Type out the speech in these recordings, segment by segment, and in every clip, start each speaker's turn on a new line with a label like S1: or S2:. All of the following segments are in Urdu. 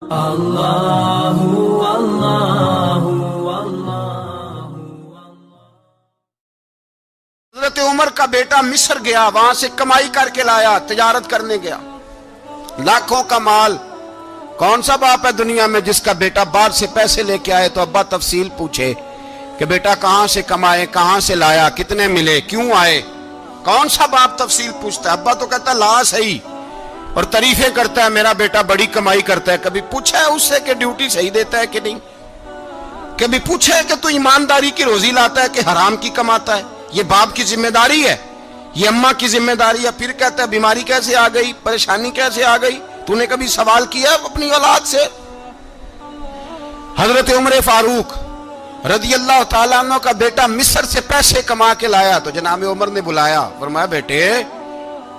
S1: اللہ اللہ اللہ۔
S2: حضرت عمر کا بیٹا مصر گیا، وہاں سے کمائی کر کے لایا، تجارت کرنے گیا، لاکھوں کا مال۔ کون سا باپ ہے دنیا میں جس کا بیٹا باہر سے پیسے لے کے آئے تو ابا تفصیل پوچھے کہ بیٹا کہاں سے کمائے، کہاں سے لایا، کتنے ملے، کیوں آئے؟ کون سا باپ تفصیل پوچھتا ہے؟ ابا تو کہتا لا صحیح اور تعریفیں کرتا ہے، میرا بیٹا بڑی کمائی کرتا ہے۔ کبھی پوچھا ہے اس سے کہ ڈیوٹی صحیح دیتا ہے کہ نہیں؟ کبھی پوچھا ہے کہ تو ایمانداری کی روزی لاتا ہے کہ حرام کی کماتا ہے؟ یہ باپ کی ذمہ داری ہے، یہ اماں کی ذمہ داری ہے۔ پھر کہتا ہے بیماری کیسے آ گئی، پریشانی کیسے آ گئی؟ تو نے کبھی سوال کیا اپنی اولاد سے؟ حضرت عمر فاروق رضی اللہ تعالیٰ عنہ کا بیٹا مصر سے پیسے کما کے لایا تو جناب عمر نے بلایا، فرمایا بیٹے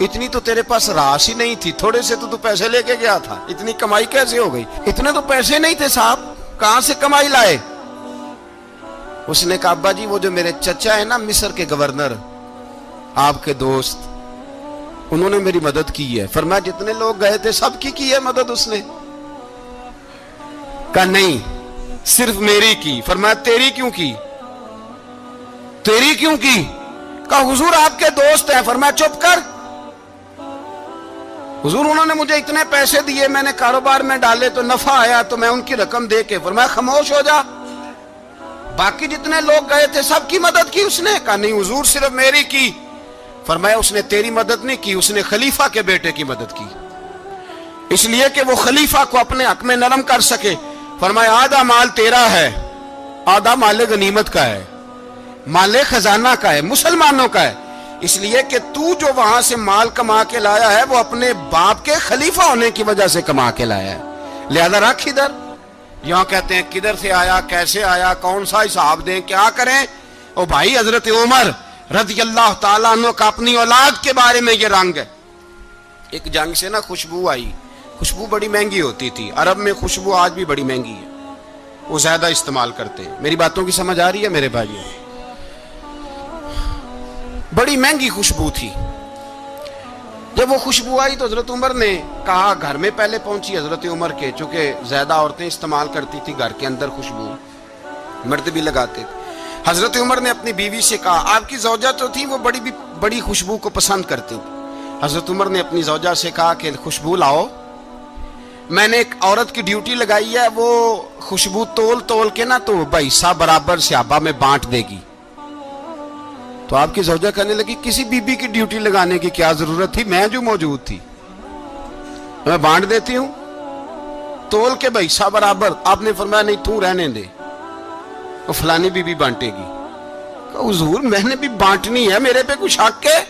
S2: اتنی تو تیرے پاس راس ہی نہیں تھی، تھوڑے سے تو پیسے لے کے گیا تھا، اتنی کمائی کیسے ہو گئی؟ اتنے تو پیسے نہیں تھے صاحب، کہاں سے کمائی لائے؟ اس نے کہا ابا جی وہ جو میرے چچا ہے نا مصر کے گورنر، آپ کے دوست، انہوں نے میری مدد کی ہے۔ فرمایا جتنے لوگ گئے تھے سب کی ہے مدد اس نے؟ کہا نہیں صرف میری کی۔ فرمایا تیری کیوں کی؟ تیری کیوں کی؟ کہا حضور آپ کے دوست ہیں۔ فرمایا چپ کر، حضور انہوں نے مجھے اتنے پیسے دیے، میں نے کاروبار میں ڈالے تو نفع آیا تو میں ان کی رقم دے کے۔ فرمایا خاموش ہو جا، باقی جتنے لوگ گئے تھے سب کی مدد کی اس نے؟ کہا نہیں حضور صرف میری کی۔ فرمایا اس نے تیری مدد نہیں کی، اس نے خلیفہ کے بیٹے کی مدد کی، اس لیے کہ وہ خلیفہ کو اپنے حق میں نرم کر سکے۔ فرمایا آدھا مال تیرا ہے، آدھا مال غنیمت کا ہے، مال خزانہ کا ہے، مسلمانوں کا ہے، اس لیے کہ تو جو وہاں سے مال کما کے لایا ہے وہ اپنے باپ کے خلیفہ ہونے کی وجہ سے کما کے لایا ہے، لہذا رکھ ادھر۔ یہاں کہتے ہیں کدھر سے آیا، کیسے آیا، کون سا حساب دیں، کیا کریں؟ او بھائی حضرت عمر رضی اللہ تعالیٰ عنہ کا اپنی اولاد کے بارے میں یہ رنگ ہے۔ ایک جنگ سے نا خوشبو آئی، خوشبو بڑی مہنگی ہوتی تھی، عرب میں خوشبو آج بھی بڑی مہنگی ہے، وہ زیادہ استعمال کرتے ہیں۔ میری باتوں کی سمجھ آ رہی ہے میرے بھائیوں؟ بڑی مہنگی خوشبو تھی۔ جب وہ خوشبو آئی تو حضرت عمر نے کہا، گھر میں پہلے پہنچی حضرت عمر کے، چونکہ زیادہ عورتیں استعمال کرتی تھی گھر کے اندر خوشبو، مرد بھی لگاتے تھے۔ حضرت عمر نے اپنی بیوی سے کہا، آپ کی زوجہ تو تھی وہ بڑی خوشبو کو پسند کرتی تھی۔ حضرت عمر نے اپنی زوجہ سے کہا کہ خوشبو لاؤ، میں نے ایک عورت کی ڈیوٹی لگائی ہے، وہ خوشبو تول کے نا تو حصہ برابر صحابہ میں بانٹ دے گی۔ تو آپ کی زوجہ کہنے لگی کسی بی بی کی ڈیوٹی لگانے کی کیا ضرورت تھی، میں جو موجود تھی میں بانٹ دیتی ہوں تول کے حصہ برابر۔ آپ نے فرمایا نہیں تو رہنے دے، وہ فلانی بی بی بانٹے گی۔ کہا حضور میں نے بھی بانٹنی ہے، میرے پہ کچھ حق ہے؟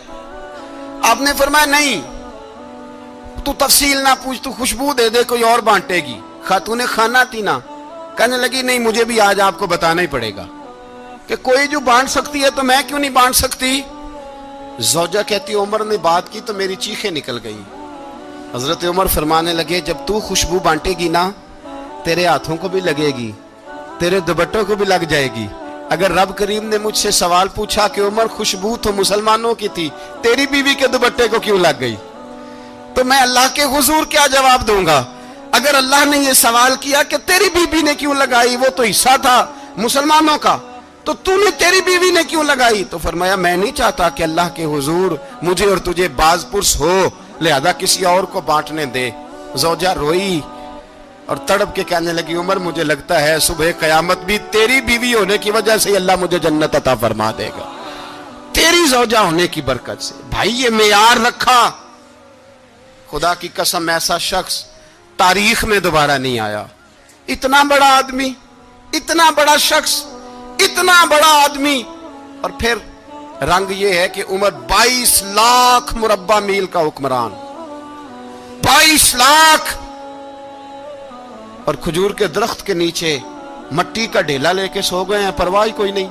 S2: آپ نے فرمایا نہیں تو تفصیل نہ پوچھ، تو خوشبو دے دے، کوئی اور بانٹے گی۔ خاتون خانہ تھی نا، کہنے لگی نہیں مجھے بھی آج آپ کو بتانا ہی پڑے گا کہ کوئی جو بانٹ سکتی ہے تو میں کیوں نہیں بانٹ سکتی؟ زوجہ کہتی عمر نے بات کی تو میری چیخیں نکل گئی۔ حضرت عمر فرمانے لگے جب تو خوشبو بانٹے گی نا تیرے ہاتھوں کو بھی لگے گی، تیرے دوپٹوں کو بھی لگ جائے گی۔ اگر رب کریم نے مجھ سے سوال پوچھا کہ عمر خوشبو تو مسلمانوں کی تھی، تیری بیوی کے دوپٹے کو کیوں لگ گئی، تو میں اللہ کے حضور کیا جواب دوں گا؟ اگر اللہ نے یہ سوال کیا کہ تیری بیوی نے کیوں لگائی، وہ تو حصہ تھا مسلمانوں کا، تو نے تیری بیوی نے کیوں لگائی؟ تو فرمایا میں نہیں چاہتا کہ اللہ کے حضور مجھے اور تجھے باز پرس ہو، لہذا کسی اور کو بانٹنے دے۔ زوجہ روئی اور تڑپ کے کہنے لگی عمر مجھے لگتا ہے صبح قیامت بھی تیری بیوی ہونے کی وجہ سے اللہ مجھے جنت عطا فرما دے گا، تیری زوجہ ہونے کی برکت سے۔ بھائی یہ معیار رکھا، خدا کی قسم ایسا شخص تاریخ میں دوبارہ نہیں آیا۔ اتنا بڑا آدمی، اتنا بڑا شخص، اتنا بڑا آدمی، اور پھر رنگ یہ ہے کہ عمر 22 لاکھ مربع میل کا حکمران، 22 لاکھ، اور کھجور کے درخت کے نیچے مٹی کا ڈھیلا لے کے سو گئے ہیں، پرواہ کوئی نہیں،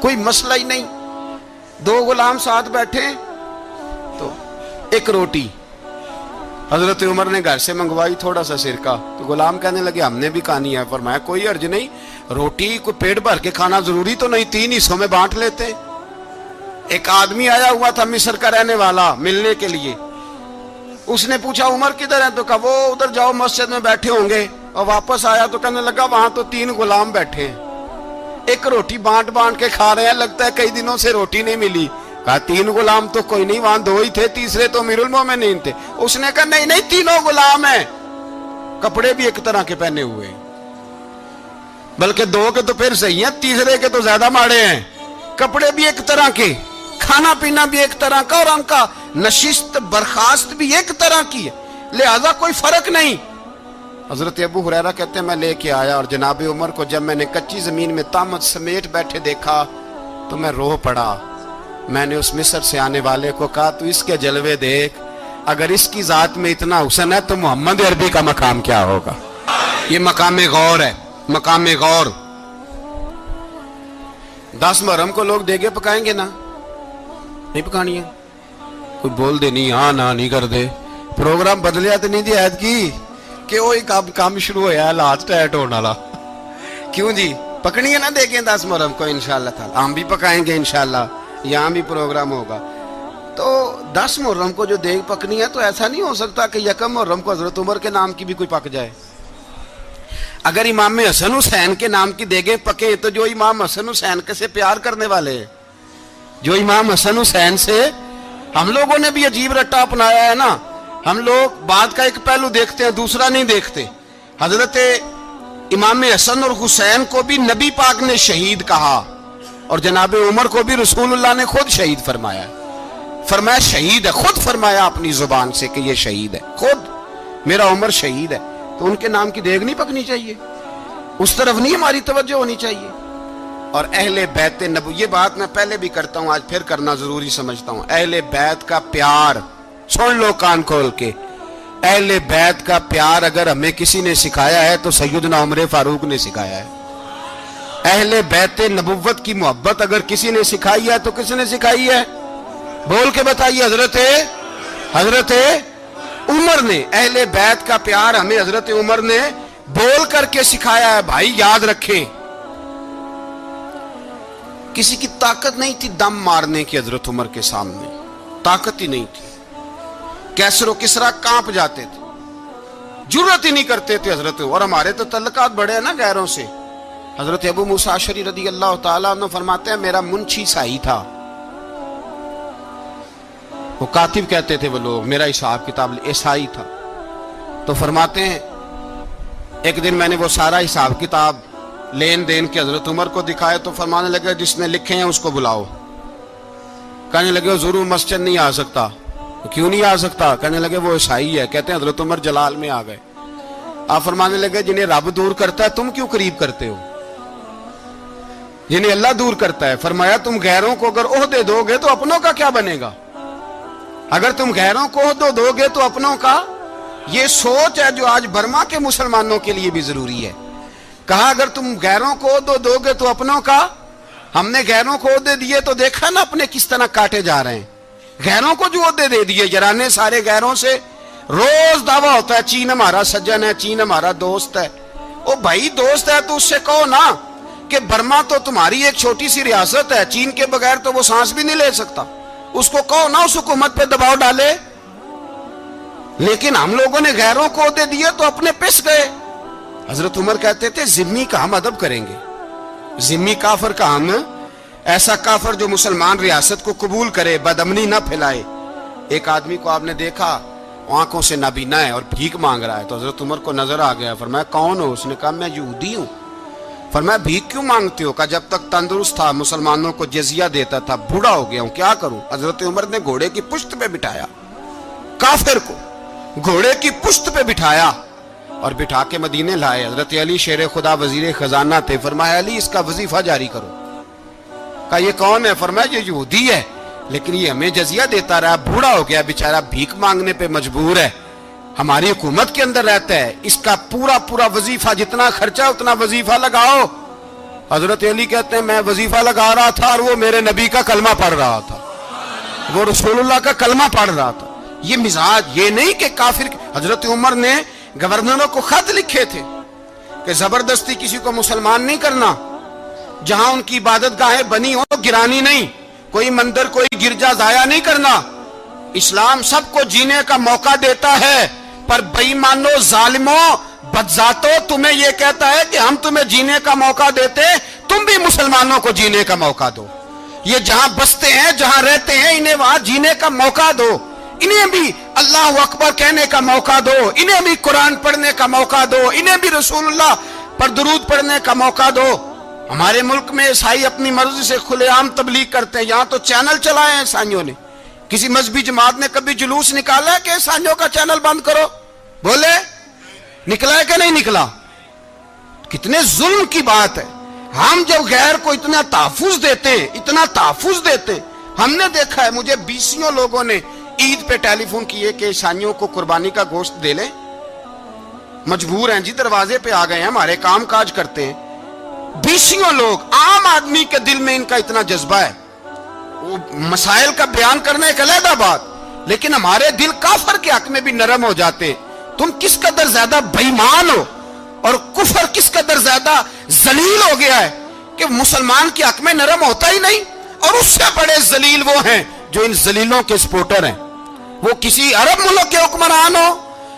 S2: کوئی مسئلہ ہی نہیں۔ دو غلام ساتھ بیٹھے تو ایک روٹی حضرت عمر نے گھر سے منگوائی، تھوڑا سا سرکہ، تو غلام کہنے لگے ہم نے بھی کھانی ہے۔ فرمایا کوئی حرج نہیں، روٹی کو پیٹ بھر کے کھانا ضروری تو نہیں، 3 حصوں میں بانٹ لیتے۔ ایک آدمی آیا ہوا تھا مصر کا رہنے والا ملنے کے لیے، اس نے پوچھا عمر کدھر ہے؟ تو کہا وہ ادھر جاؤ مسجد میں بیٹھے ہوں گے. اور واپس آیا تو کہنے لگا وہاں تو 3 غلام بیٹھے ہیں, ایک روٹی بانٹ بانٹ کے کھا رہے ہیں, لگتا ہے کئی دنوں سے روٹی نہیں ملی. کہا 3 غلام تو کوئی نہیں, وہاں 2 ہی تھے, تیسرے تو امیر المومنین تھے. اس نے کہا نہیں 3 غلام ہیں, کپڑے بھی ایک طرح کے پہنے ہوئے, بلکہ 2 کے تو پھر صحیح ہیں, تیسرے کے تو زیادہ ماڑے ہیں. کپڑے بھی ایک طرح کے, کھانا پینا بھی ایک طرح کا, اور ان کا نشست برخاست بھی ایک طرح کی ہے, لہذا کوئی فرق نہیں. حضرت ابو ہریرہ کہتے ہیں میں لے کے آیا, اور جناب عمر کو جب میں نے کچی زمین میں تامت سمیٹ بیٹھے دیکھا تو میں رو پڑا. میں نے اس مصر سے آنے والے کو کہا تو اس کے جلوے دیکھ, اگر اس کی ذات میں اتنا حسن ہے تو محمد عربی کا مقام کیا ہوگا. یہ مقام غور ہے, مقام غور. 10 محرم کو لوگ دیگے پکائیں گے نا, نہیں پکانی ہے, کوئی بول دے نہیں, ہاں نہ نہیں کر دے. پروگرام بدلیا تو نہیں دی عید کی کہ وہی کام شروع ہوا ہے لاسٹ ایٹ ہونے والا. کیوں جی, پکنی ہے نا دیکھیں 10 محرم کو انشاءاللہ تعالی, ہم بھی پکائیں گے انشاءاللہ, یہاں بھی پروگرام ہوگا. تو 10 محرم کو جو دیگ پکنی ہے تو ایسا نہیں ہو سکتا کہ 1 محرم کو حضرت عمر کے نام کی بھی کوئی پک جائے. اگر امام حسن حسین کے نام کی دیگیں پکیں تو جو امام حسن حسین کے سے پیار کرنے والے ہیں, جو امام حسن حسین سے, ہم لوگوں نے بھی عجیب رٹا اپنایا ہے نا, ہم لوگ بات کا ایک پہلو دیکھتے ہیں دوسرا نہیں دیکھتے. حضرت امام حسن اور حسین کو بھی نبی پاک نے شہید کہا, اور جناب عمر کو بھی رسول اللہ نے خود شہید فرمایا. فرمایا شہید ہے, خود فرمایا اپنی زبان سے کہ یہ شہید ہے, خود میرا عمر شہید ہے. تو ان کے نام کی دیگ نہیں پکنی چاہیے, اس طرف نہیں ہماری توجہ ہونی چاہیے. اور اہل بیت نبو, یہ بات میں پہلے بھی کرتا ہوں, آج پھر کرنا ضروری سمجھتا ہوں. اہل بیت کا پیار, سن لو کان کھول کے, اہل بیت کا پیار اگر ہمیں کسی نے سکھایا ہے تو سیدنا عمر فاروق نے سکھایا ہے. اہل بیت نبوت کی محبت اگر کسی نے سکھائی ہے تو کس نے سکھائی ہے؟ بول کے بتائیے. حضرت عمر نے. اہل بیت کا پیار ہمیں حضرت عمر نے بول کر کے سکھایا ہے. بھائی یاد رکھیں, کسی کی طاقت نہیں تھی دم مارنے کی حضرت عمر کے سامنے, طاقت ہی نہیں تھی. کیسر و کسرا کانپ جاتے تھے, جرت ہی نہیں کرتے تھے حضرت. اور ہمارے تو تعلقات بڑے ہیں نا غیروں سے. حضرت ابو موسیٰ اشعری رضی اللہ تعالیٰ عنہ فرماتے ہیں میرا منشی سائی تھا, وہ کاتب کہتے تھے وہ لوگ, میرا حساب کتاب عیسائی تھا. تو فرماتے ہیں ایک دن میں نے وہ سارا حساب کتاب لین دین کے حضرت عمر کو دکھائے تو فرمانے لگے جس نے لکھے ہیں اس کو بلاؤ. کہنے لگے وہ ضرور مسجد نہیں آ سکتا. کیوں نہیں آ سکتا؟ کہنے لگے وہ عیسائی ہے. کہتے ہیں حضرت عمر جلال میں آ گئے. آپ فرمانے لگے جنہیں رب دور کرتا ہے تم کیوں قریب کرتے ہو؟ جنہیں اللہ دور کرتا ہے. فرمایا تم غیروں کو اگر عہدے دو گے تو اپنوں کا کیا بنے گا؟ اگر تم غیروں کو عہدے دو گے تو اپنوں کا. یہ سوچ ہے جو آج برما کے مسلمانوں کے لیے بھی ضروری ہے. کہا اگر تم غیروں کو عہدے دو گے تو اپنوں کا. ہم نے غیروں کو عہدے دیے تو دیکھا نا اپنے کس طرح کاٹے جا رہے ہیں. غیروں کو جو عہدے دے دیے جرانے سارے غیروں سے, روز دعویٰ ہوتا ہے چین ہمارا سجن ہے, چین ہمارا دوست ہے. او بھائی دوست ہے تو اس سے کہو نا کہ برما تو تمہاری ایک چھوٹی سی ریاست ہے, چین کے بغیر تو وہ سانس بھی نہیں لے سکتا. اس کو کہو نا اس حکومت پہ دباؤ ڈالے. لیکن ہم لوگوں نے غیروں کو عہدے دیے تو اپنے پس گئے. حضرت عمر کہتے تھے ذمی کا ہم ادب کریں گے, ذمی کافر کا ہم, ایسا کافر جو مسلمان ریاست کو قبول کرے, بدامنی نہ پھیلائے. ایک آدمی کو آپ نے دیکھا آنکھوں سے نابینا ہے اور بھیک مانگ رہا ہے, تو حضرت عمر کو نظر آ گیا. فرمایا کون ہو؟ اس نے کہا میں یہودی ہوں. فرمایا بھیک کیوں مانگتے ہو؟ کہا جب تک تندرست تھا مسلمانوں کو جزیہ دیتا تھا, بوڑھا ہو گیا ہوں کیا کروں. حضرت عمر نے گھوڑے کی پشت پہ بٹھایا, کافر کو گھوڑے کی پشت پہ بٹھایا اور بٹھا کے مدینے لائے. حضرت علی شیر خدا وزیر خزانہ تھے. فرمایا علی اس کا وظیفہ جاری کرو. کہا یہ کون ہے؟ فرمایا یہ یہودی ہے لیکن یہ ہمیں جزیہ دیتا رہا, بوڑھا ہو گیا بیچارہ, بھیک مانگنے پہ مجبور ہے, ہماری حکومت کے اندر رہتا ہے, اس کا پورا وظیفہ جتنا خرچہ اتنا وظیفہ لگاؤ. حضرت علی کہتے ہیں میں وظیفہ لگا رہا تھا اور وہ میرے نبی کا کلمہ پڑھ رہا تھا, وہ رسول اللہ کا کلمہ پڑھ رہا تھا. یہ مزاج, یہ نہیں کہ کافر. حضرت عمر نے گورنروں کو خط لکھے تھے کہ زبردستی کسی کو مسلمان نہیں کرنا, جہاں ان کی عبادت گاہیں بنی ہو گرانی نہیں, کوئی مندر کوئی گرجا ضائع نہیں کرنا. اسلام سب کو جینے کا موقع دیتا ہے، پر بےایمانوں، ظالموں، بدذاتوں، تمہیں یہ کہتا ہے کہ ہم تمہیں جینے کا موقع دیتے، تم بھی مسلمانوں کو جینے کا موقع دو۔ یہ جہاں بستے ہیں، جہاں رہتے ہیں، انہیں وہاں جینے کا موقع دو، انہیں بھی اللہ اکبر کہنے کا موقع دو، انہیں بھی قرآن پڑھنے کا موقع دو، انہیں بھی رسول اللہ پر درود پڑھنے کا موقع دو۔ ہمارے ملک میں عیسائی اپنی مرضی سے کھلے عام تبلیغ کرتے ہیں، یہاں تو چینل چلائے ہیں عیسائیوں نے۔ کسی مذہبی جماعت نے کبھی جلوس نکالا ہے کہ عیسائیوں کا چینل بند کرو؟ بولے نکلا ہے کہ نہیں نکلا؟ کتنے ظلم کی بات ہے۔ ہم جب غیر کو اتنا تحفظ دیتے ہیں، اتنا تحفظ دیتے ہیں، ہم نے دیکھا ہے، مجھے بیسیوں لوگوں نے عید پہ ٹیلی فون کیے کہ عیسائیوں کو قربانی کا گوشت دے لیں، مجبور ہیں جی، دروازے پہ آ گئے ہیں، ہمارے کام کاج کرتے ہیں۔ بیسیوں لوگ، عام آدمی کے دل میں ان کا اتنا جذبہ ہے، وہ مسائل کا بیان کرنے ایک علیحدہ بات، لیکن ہمارے دل کافر کے حق میں بھی نرم ہو جاتے ہیں۔ تم کس قدر زیادہ بےایمان ہو، اور کفر کس قدر زیادہ ذلیل ہو گیا ہے کہ مسلمان کے حق میں نرم ہوتا ہی نہیں۔ اور اس سے بڑے ذلیل وہ ہیں جو ان ذلیلوں کے سپورٹر ہیں، وہ کسی عرب ملک کے حکمران ہو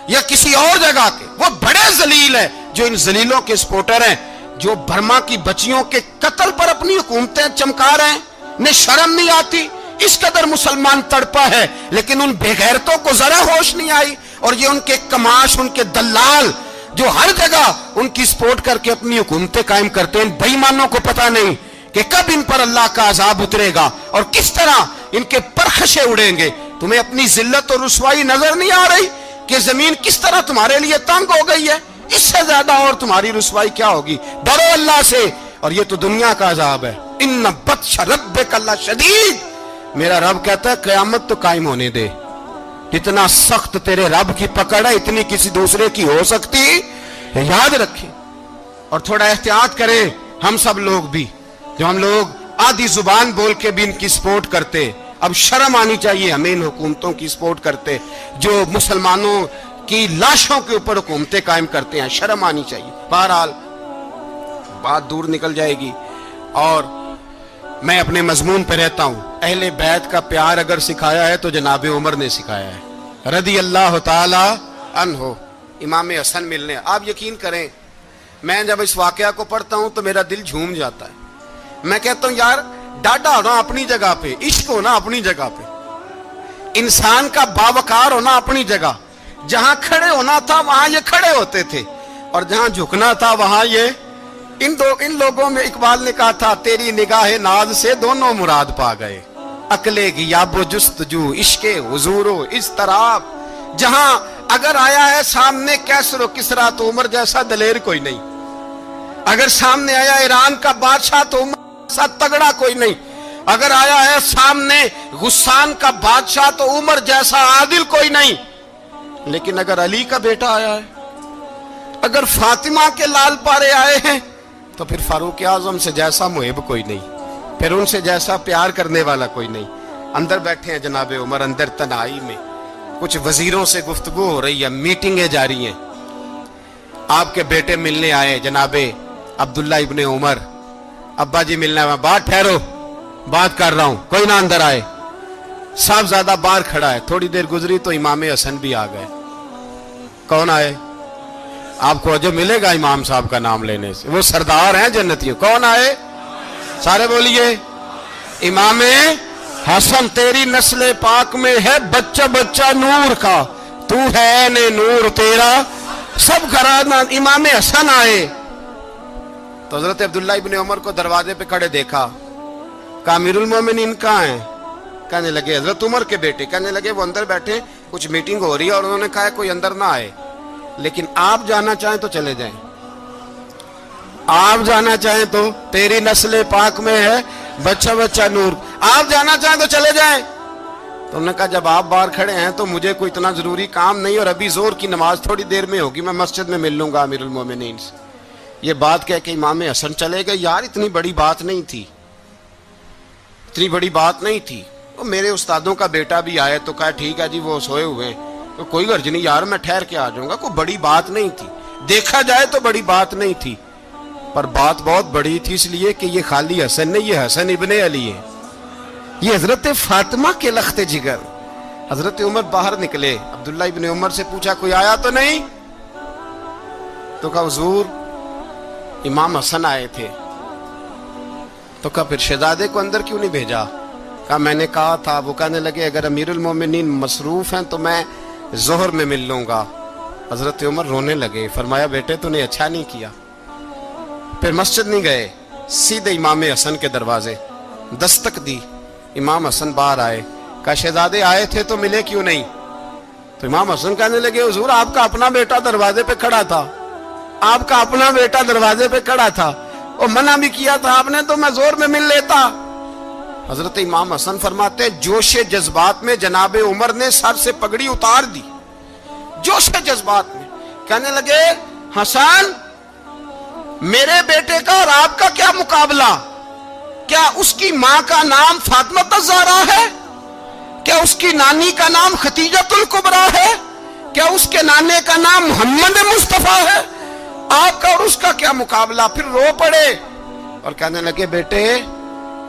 S2: یا کسی اور جگہ کے، وہ بڑے ذلیل ہیں جو ان ذلیلوں کے سپورٹر ہیں، جو برما کی بچیوں کے قتل پر اپنی حکومتیں چمکا رہے ہیں، انہیں شرم نہیں آتی۔ اس قدر مسلمان تڑپا ہے، لیکن ان بے غیرتوں کو ذرا ہوش نہیں آئی، اور یہ ان کے کماش، ان کے دلال جو ہر جگہ ان کی سپورٹ کر کے اپنی حکومتیں قائم کرتے ہیں، ان بے ایمانوں کو پتہ نہیں کہ کب ان پر اللہ کا عذاب اترے گا اور کس طرح ان کے پرخشے اڑیں گے۔ تمہیں اپنی ذلت اور رسوائی نظر نہیں آ رہی کہ زمین کس طرح تمہارے لیے تنگ ہو گئی ہے؟ اس سے زیادہ اور تمہاری رسوائی کیا ہوگی؟ ڈرو اللہ سے، اور یہ تو دنیا کا عذاب ہے۔ ان بطش ربک لشدید، میرا رب کہتا ہے قیامت تو قائم ہونے دے، جتنا سخت تیرے رب کی پکڑ ہے اتنی کسی دوسرے کی ہو سکتی، یاد رکھیں۔ اور تھوڑا احتیاط کریں ہم سب لوگ بھی، جو ہم لوگ آدھی زبان بول کے بھی ان کی سپورٹ کرتے ہیں، اب شرم آنی چاہیے ہمیں ان حکومتوں کی سپورٹ کرتے جو مسلمانوں کی لاشوں کے اوپر حکومتیں قائم کرتے ہیں، شرم آنی چاہیے۔ بہرحال بات دور نکل جائے گی، اور میں اپنے مضمون پہ رہتا ہوں۔ اہل بیت کا پیار اگر سکھایا ہے تو جناب عمر نے سکھایا ہے رضی اللہ تعالی عنہ، امام حسن ملنے۔ آپ یقین کریں، میں جب اس واقعہ کو پڑھتا ہوں تو میرا دل جھوم جاتا ہے۔ میں کہتا ہوں یار، ڈاڈا ہونا اپنی جگہ پہ، عشق ہونا اپنی جگہ پہ، انسان کا باوقار ہونا اپنی جگہ، جہاں کھڑے ہونا تھا وہاں یہ کھڑے ہوتے تھے، اور جہاں جھکنا تھا وہاں یہ ان لوگوں میں اقبال نے کہا تھا، تیری نگاہ ناز سے دونوں مراد پا گئے، عقل غیاب و جستجو، عشق حضور و اضطراب۔ جہاں اگر آیا ہے سامنے کیسر و کسرا تو عمر جیسا دلیر کوئی نہیں، اگر سامنے آیا ایران کا بادشاہ تو عمر جیسا تگڑا کوئی نہیں، اگر آیا ہے سامنے غسان کا بادشاہ تو عمر جیسا عادل کوئی نہیں، لیکن اگر علی کا بیٹا آیا ہے، اگر فاطمہ کے لال پارے آئے ہیں، تو پھر فاروق اعظم سے جیسا محب کوئی نہیں، پھر ان سے جیسا پیار کرنے والا کوئی نہیں۔ اندر بیٹھے ہیں جناب عمر، اندر تنہائی میں کچھ وزیروں سے گفتگو ہو رہی ہے، میٹنگیں جاری ہیں۔ آپ کے بیٹے ملنے آئے جناب عبداللہ ابن عمر، ابا جی ملنا ہے، بات ٹھہرو، بات کر رہا ہوں، کوئی نہ اندر آئے۔ صاحبزادہ باہر کھڑا ہے، تھوڑی دیر گزری تو امام حسن بھی آ گئے۔ کون آئے؟ آپ کو جو ملے گا امام صاحب کا نام لینے سے، وہ سردار ہیں جنتیوں۔ کون آئے؟ سارے بولیے، امام حسن، تیری نسل پاک میں ہے بچہ بچہ نور کا، تو ہے نے نور تیرا سب گھرانہ۔ امام حسن آئے تو حضرت عبداللہ ابن عمر کو دروازے پہ کھڑے دیکھا، کہا امیر المومنین کہاں ہیں؟ کہنے لگے حضرت عمر کے بیٹے۔ کہنے لگے وہ اندر بیٹھے، کچھ میٹنگ ہو رہی ہے، اور انہوں نے کہا کوئی اندر نہ آئے، لیکن آپ جانا چاہیں تو چلے جائیں، آپ جانا چاہیں تو، تیری نسل پاک میں ہے بچہ بچہ نور، آپ جانا چاہیں تو چلے جائیں۔ تو انہوں نے کہا جب آپ باہر کھڑے ہیں تو مجھے کوئی اتنا ضروری کام نہیں، اور ابھی زور کی نماز تھوڑی دیر میں ہوگی، میں مسجد میں مل لوں گا امیر المومنین سے۔ یہ بات کہہ کے امام حسن چلے گئے۔ یار اتنی بڑی بات نہیں تھی، اتنی بڑی بات نہیں تھی۔ وہ میرے استادوں کا بیٹا بھی آئے تو کہا ٹھیک ہے جی، وہ سوئے ہوئے ہیں تو کوئی غرض نہیں یار، میں ٹھہر کے آ جاؤں گا، کوئی بڑی بات نہیں تھی، دیکھا جائے تو بڑی بات نہیں تھی، پر بات بہت بڑی تھی، اس لیے کہ یہ خالی حسن نہیں، یہ حسن ابن علی ہے، یہ حضرت فاطمہ کے لخت جگر، حضرت عمر باہر نکلے, عبداللہ ابن عمر سے پوچھا کوئی آیا تو نہیں؟ تو کہا حضور امام حسن آئے تھے. تو کہا پھر شہزادے کو اندر کیوں نہیں بھیجا؟ کہا میں نے کہا تھا. وہ کہنے لگے اگر امیر المومنین مصروف ہیں تو میں ظہر میں مل لوں گا. حضرت عمر رونے لگے, فرمایا بیٹے تو نے اچھا نہیں کیا. پھر مسجد نہیں گئے, سیدھے امام حسن کے دروازے دستک دی. امام حسن باہر آئے, کہا شہزادے آئے تھے تو ملے کیوں نہیں؟ تو امام حسن کہنے لگے حضور آپ کا اپنا بیٹا دروازے پہ کھڑا تھا, آپ کا اپنا بیٹا دروازے پہ کھڑا تھا, اور منع بھی کیا تھا آپ نے تو میں زور میں مل لیتا. حضرت امام حسن فرماتے جوش جذبات میں جناب عمر نے سر سے پگڑی اتار دی, جوش جذبات میں. کہنے لگے حسن میرے بیٹے کا اور آپ کا کیا مقابلہ؟ کیا اس کی ماں کا نام فاطمہ الزہرا ہے؟ کیا اس کی نانی کا نام خدیجۃ الکبریٰ ہے؟ کیا اس کے نانے کا نام محمد مصطفیٰ ہے؟ آپ کا اور اس کا کیا مقابلہ؟ پھر رو پڑے اور کہنے لگے بیٹے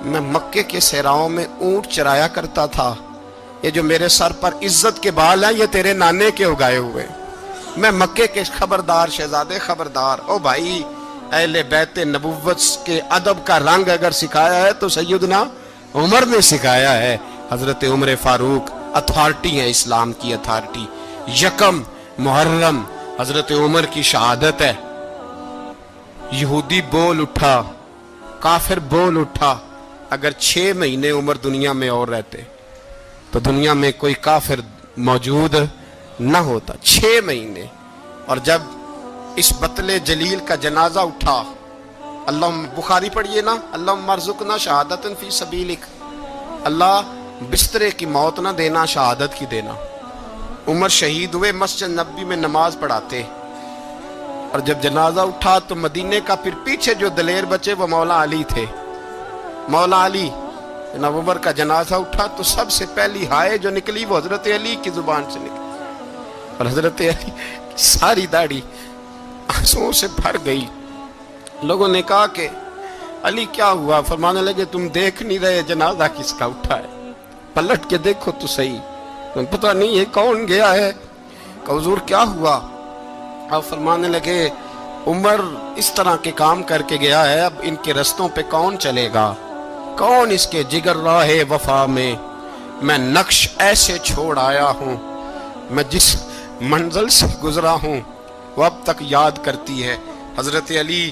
S2: میں مکے کے صحراؤں میں اونٹ چرایا کرتا تھا, یہ جو میرے سر پر عزت کے بال ہیں یہ تیرے نانے کے اگائے ہوئے. میں مکے کے خبردار شہزادے خبردار. او بھائی اہل بیت نبوت کے ادب کا رنگ اگر سکھایا ہے تو سیدنا عمر نے سکھایا ہے. حضرت عمر فاروق اتھارٹی ہے, اسلام کی اتھارٹی. یکم محرم حضرت عمر کی شہادت ہے. یہودی بول اٹھا, کافر بول اٹھا. اگر 6 مہینے عمر دنیا میں اور رہتے تو دنیا میں کوئی کافر موجود نہ ہوتا. 6 مہینے. اور جب اس بطل جلیل کا جنازہ اٹھا, اللہ بخاری پڑھیے نا, اللہم ارزقنا شہادت فی سبیلک, اللہ بسترے کی موت نہ دینا, شہادت کی دینا. عمر شہید ہوئے, مسجد نبوی میں نماز پڑھاتے, اور جب جنازہ اٹھا تو مدینے کا پھر پیچھے جو دلیر بچے وہ مولا علی تھے. مولا علی, جناب عمر کا جنازہ اٹھا تو سب سے پہلی ہائے جو نکلی وہ حضرت علی کی زبان سے نکلی, اور حضرت علی ساری داڑھی آنسوؤں سے بھر گئی. لوگوں نے کہا کہ علی کیا ہوا؟ فرمانے لگے تم دیکھ نہیں رہے جنازہ کس کا اٹھا ہے, پلٹ کے دیکھو تو صحیح, تم پتہ نہیں یہ کون گیا ہے. کہ حضور کیا ہوا؟ آپ فرمانے لگے عمر اس طرح کے کام کر کے گیا ہے, اب ان کے رستوں پہ کون چلے گا؟ کون اس کے جگر راہ وفا میں؟ میں نقش ایسے چھوڑ آیا ہوں, میں جس منزل سے گزرا ہوں وہ اب تک یاد کرتی ہے. حضرت علی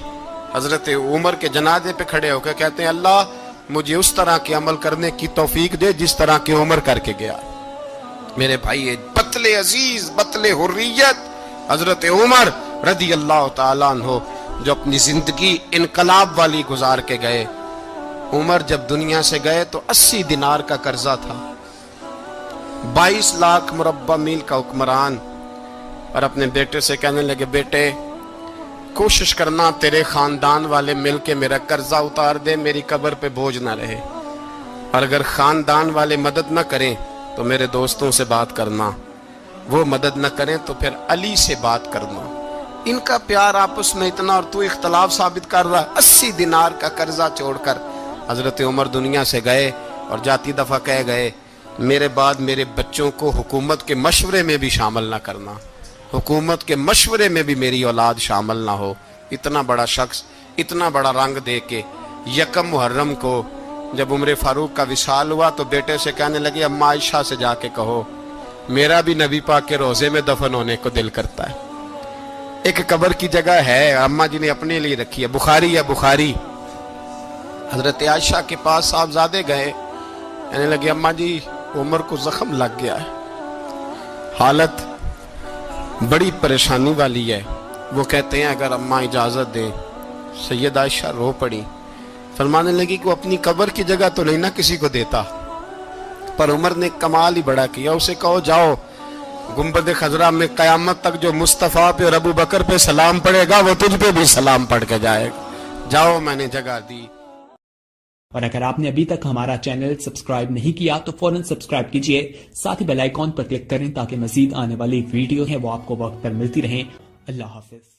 S2: حضرت عمر کے جنازے پہ کھڑے ہو کے کہتے ہیں اللہ مجھے اس طرح کے عمل کرنے کی توفیق دے جس طرح کے عمر کر کے گیا. میرے بھائی بطل عزیز, بطل حریت حضرت عمر رضی اللہ تعالیٰ عنہ, جو اپنی زندگی انقلاب والی گزار کے گئے. عمر جب دنیا سے گئے تو 80 دینار کا قرضہ تھا, 22 لاکھ مربع میل کا حکمران. اور اپنے بیٹے سے کہنے لگے بیٹے کوشش کرنا تیرے خاندان والے مل کے میرا قرضہ اتار دے, میری قبر پہ بوجھ نہ رہے. اور اگر خاندان والے مدد نہ کریں تو میرے دوستوں سے بات کرنا, وہ مدد نہ کریں تو پھر علی سے بات کرنا. ان کا پیار آپس میں اتنا, اور تو اختلاف ثابت کر رہا. 80 دینار کا قرضہ چھوڑ کر حضرت عمر دنیا سے گئے, اور جاتی دفعہ کہہ گئے میرے بعد میرے بچوں کو حکومت کے مشورے میں بھی شامل نہ کرنا, حکومت کے مشورے میں بھی میری اولاد شامل نہ ہو. اتنا بڑا شخص اتنا بڑا رنگ دے کے. یکم محرم کو جب عمر فاروق کا وصال ہوا تو بیٹے سے کہنے لگے اماں عائشہ سے جا کے کہو میرا بھی نبی پاک کے روزے میں دفن ہونے کو دل کرتا ہے. ایک قبر کی جگہ ہے اماں جی نے اپنے لیے رکھی ہے, بخاری ہے بخاری. حضرت عائشہ کے پاس صاحبزادے گئے, کہنے لگے اماں جی عمر کو زخم لگ گیا ہے, حالت بڑی پریشانی والی ہے. وہ کہتے ہیں اگر اماں اجازت دیں. سید عائشہ رو پڑی, فرمانے لگی کہ وہ اپنی قبر کی جگہ تو نہیں نہ کسی کو دیتا, پر عمر نے کمال ہی بڑا کیا. اسے کہو جاؤ گنبد خضرا میں قیامت تک جو مصطفیٰ پہ اور ابو بکر پہ سلام پڑھے گا وہ تجھ پہ بھی سلام پڑھ کے جائے گا. جاؤ میں نے جگہ دی.
S3: اور اگر آپ نے ابھی تک ہمارا چینل سبسکرائب نہیں کیا تو فوراً سبسکرائب کیجئے, ساتھ ہی بیل آئیکن پر کلک کریں تاکہ مزید آنے والی ویڈیو ہیں وہ آپ کو وقت پر ملتی رہیں. اللہ حافظ.